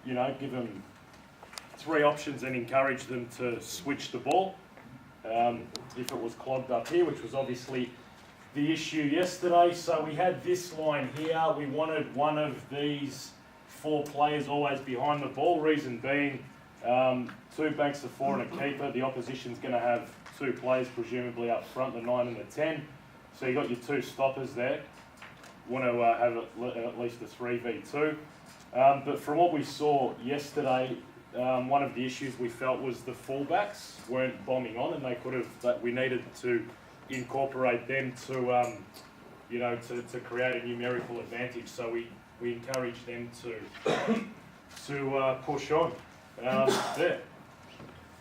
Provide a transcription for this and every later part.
give them 3 options and encourage them to switch the ball. If it was clogged up here, which was obviously the issue yesterday. So we had this line here. We wanted one of these 4 players always behind the ball. Reason being, 2 banks of 4 and a keeper. The opposition's going to have 2 players presumably up front, the 9 and the 10. So you've got your 2 stoppers there. Want to have at least a 3v2. But from what we saw yesterday, one of the issues we felt was the fullbacks weren't bombing on, and they could have. That we needed to incorporate them to, to create a numerical advantage. So we encouraged them to push on. There.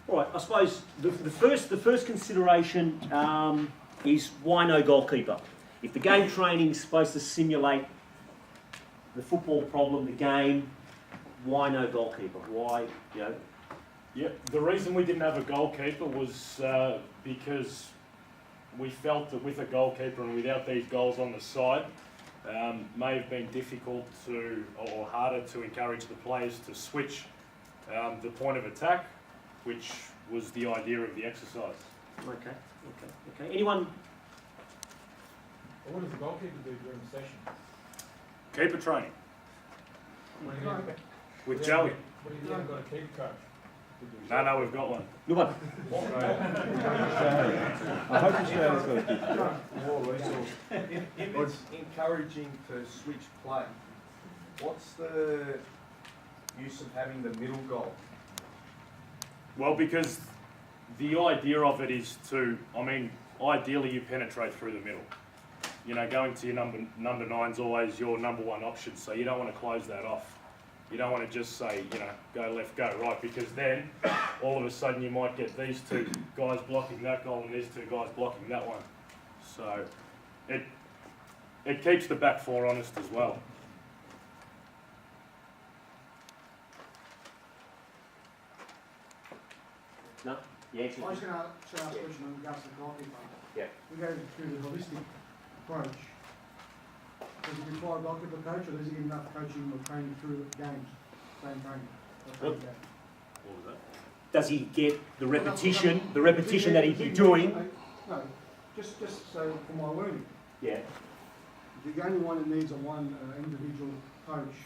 All right. I suppose the first consideration is why no goalkeeper. If the game training is supposed to simulate the football problem, the game, why no goalkeeper? Why, Yeah, the reason we didn't have a goalkeeper was because we felt that with a goalkeeper and without these goals on the side, may have been difficult or harder to encourage the players to switch the point of attack, which was the idea of the exercise. Okay. Anyone? What does the goalkeeper do during the session? Keeper training. With Joey. What do you haven't got a keeper coach? No, we've got one. Good one. I hope Australia's got a keeper. More resource. If it's encouraging to switch play, what's the use of having the middle goal? Well, because the idea of it is ideally you penetrate through the middle. Going to your number 9's always your number 1 option, so you don't want to close that off. You don't want to just say, go left, go right, because then all of a sudden you might get these 2 guys blocking that goal and these 2 guys blocking that one. So it keeps the back 4 honest as well. No? Yeah. I was going to ask a question in regards to the goalkeeper. Yeah. We go through the holistic approach. Does it require a goalkeeper coach, or does it get enough coaching or training through games? Same training. What was that? Does he get the repetition? The repetition that he'd be doing? No, just so for my learning. Yeah. The only one that needs a individual coach,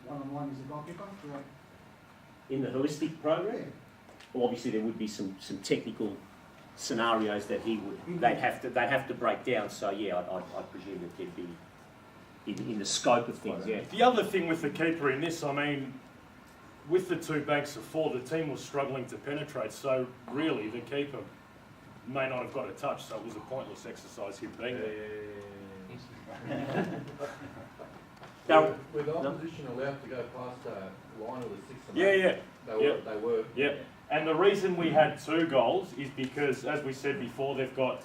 one-on-one, is the goalkeeper. Correct. In the holistic program? Well, obviously there would be some technical scenarios that they'd have to break down. So yeah, I presume that there'd be in the scope of things. Yeah. The other thing with the keeper in this, with the 2 banks of 4, the team was struggling to penetrate. So really, the keeper may not have got a touch. So it was a pointless exercise him being there. Were the opposition allowed to go past the line of the 6 and 8? Yeah. They were. Yeah. And the reason we had 2 goals is because, as we said before, they've got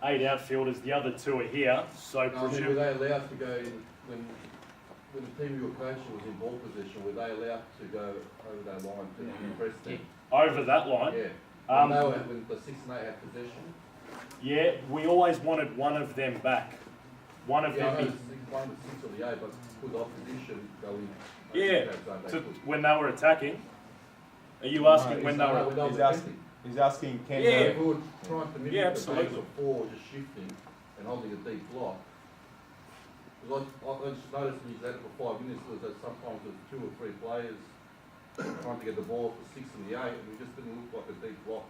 8 outfielders. The other 2 are here. So were they allowed to go in when the team you were coaching was in ball position? Were they allowed to go over that line to press them? Over that line? Yeah. When the 6 and 8 had possession? Yeah, we always wanted one of them back. One of them. I know one of the 6 or the 8, but could the opposition go in? When they were attacking. Are you asking when they were? He's asking can they would try to mimic the absolutely. base of 4 just shifting and holding a deep block. Because I just noticed when he's out for 5 minutes that sometimes there's 2 or 3 players trying to get the ball for 6 and the 8, and it just didn't look like a deep block.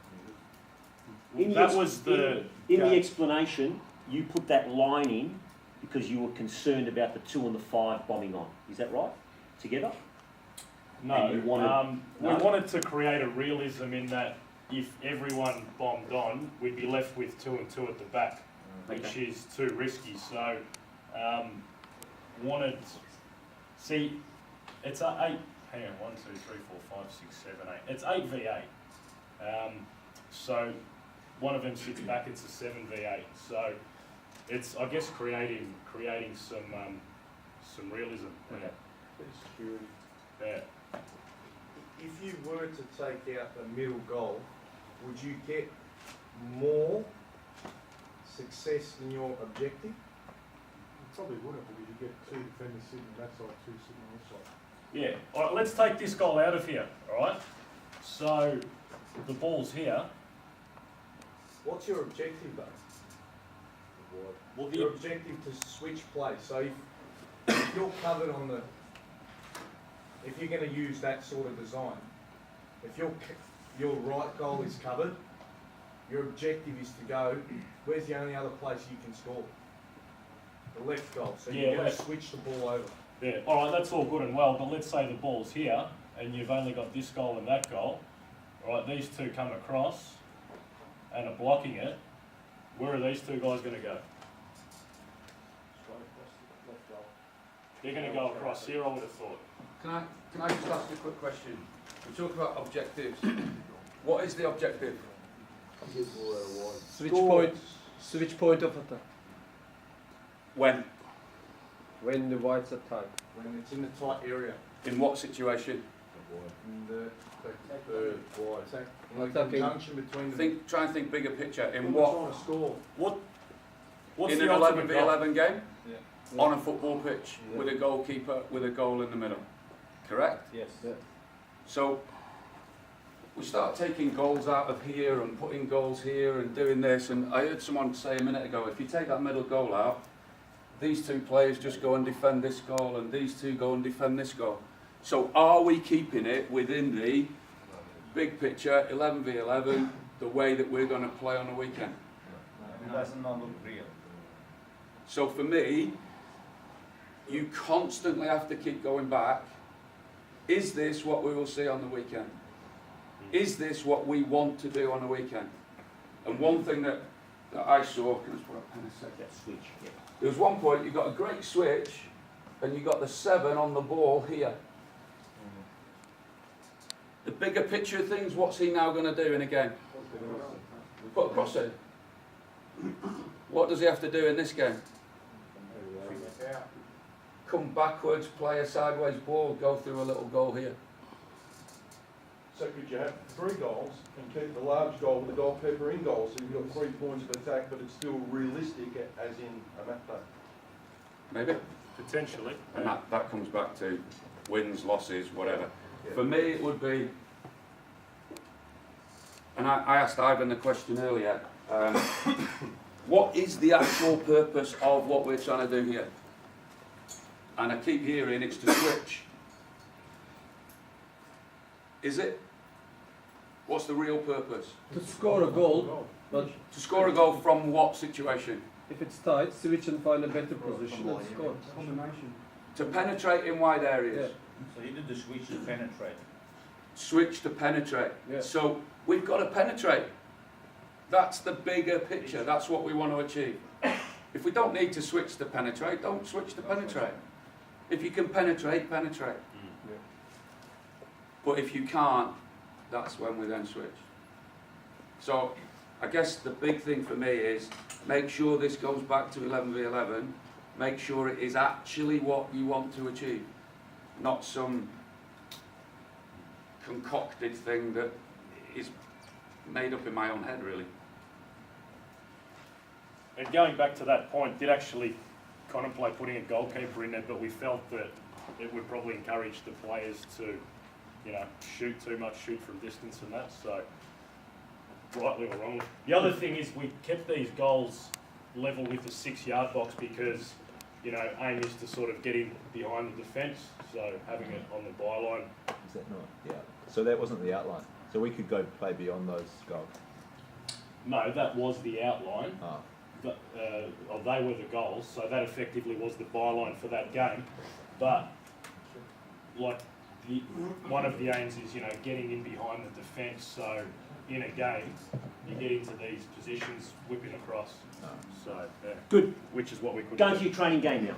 In the explanation, you put that line in because you were concerned about the 2 and the 5 bombing on. Is that right? Together? No. We wanted to create a realism in that if everyone bombed on, we'd be left with 2 and 2 at the back, which is too risky. So, it's 8. Hang on, 1, 2, 3, 4, 5, 6, 7, 8. It's 8v8. So one of them sits back. It's a 7v8. So it's, I guess, creating some realism. Okay. Security. Yeah. If you were to take out the middle goal, would you get more success in your objective? You probably wouldn't, because you get 2 defenders sitting on that side, 2 sitting on this side. Yeah, all right, let's take this goal out of here, all right? So, the ball's here. What's your objective though? Well, Your objective to switch play, so if you're covered on the, if you're gonna use that sort of design, if your right goal is covered, your objective is to go, where's the only other place you can score? The left goal, so Yeah, you're gonna left. switch the ball over. Yeah, all right, that's all good and well, but let's say the ball's here, and you've only got this goal and that goal. All right, these two come across and are blocking it. Where are these two guys going to go? They're going to go across here, I would have thought. Can I just ask a quick question? We talk about objectives. What is the objective? Switch point of attack. When? When the whites attack. When it's in the tight area, In what situation? in the third wide, in the Attacking. conjunction between the. Try and think bigger picture. In when what? we're trying to score. What's In the an ultimate goal? 11v11 game? Yeah. On a football pitch with a goalkeeper with a goal in the middle. Correct? Yes. So we start taking goals out of here and putting goals here and doing this, and I heard someone say a minute ago, if you take that middle goal out, these two players just go and defend this goal and these two go and defend this goal. So are we keeping it within the big picture, 11v11, the way that we're going to play on the weekend? It doesn't not look real. So for me, you constantly have to keep going back. Is this what we will see on the weekend? Is this what we want to do on the weekend? And one thing that I saw, can I just put up pen a second? Switch, yeah. There was one point you got a great switch and you got the 7 on the ball here. The bigger picture things, what's he now going to do in a game? Put a cross in. What does he have to do in this game? Come backwards, play a sideways ball, go through a little goal here. So could you have 3 goals and keep the large goal with the goalkeeper in goal, so you've got 3 points of attack, but it's still realistic as in a match day? Maybe. Potentially. And that comes back to wins, losses, whatever. For me, it would be, and I asked Ivan the question earlier, what is the actual purpose of what we're trying to do here? And I keep hearing it's to switch. Is it? What's the real purpose? To score a goal, but To score a goal from what situation? if it's tight, switch and find a better position and score. Combination. To penetrate in wide areas. So you did the switch to penetrate. Switch to penetrate. Yeah. So we've got to penetrate. That's the bigger picture. That's what we want to achieve. If we don't need to switch to penetrate, don't switch to penetrate. If you can penetrate, penetrate. But if you can't, that's when we then switch. So I guess the big thing for me is make sure this goes back to 11v11. Make sure it is actually what you want to achieve, not some concocted thing that is made up in my own head, really. And going back to that point, did actually contemplate putting a goalkeeper in there, but we felt that it would probably encourage the players to, you know, shoot too much, shoot from distance and that, so rightly or wrongly. The other thing is we kept these goals level with the 6-yard box because, you know, aim is to sort of get in behind the defence, so having it on the byline. Is that not? Yeah. So that wasn't the outline. So we could go play beyond those goals. No, that was the outline. Ah. They were the goals, so that effectively was the byline for that game. But like one of the aims is, you know, getting in behind the defence. So in a game, you get into these positions, whipping across. So yeah. Good. Which is what we could Go do. to your training game now.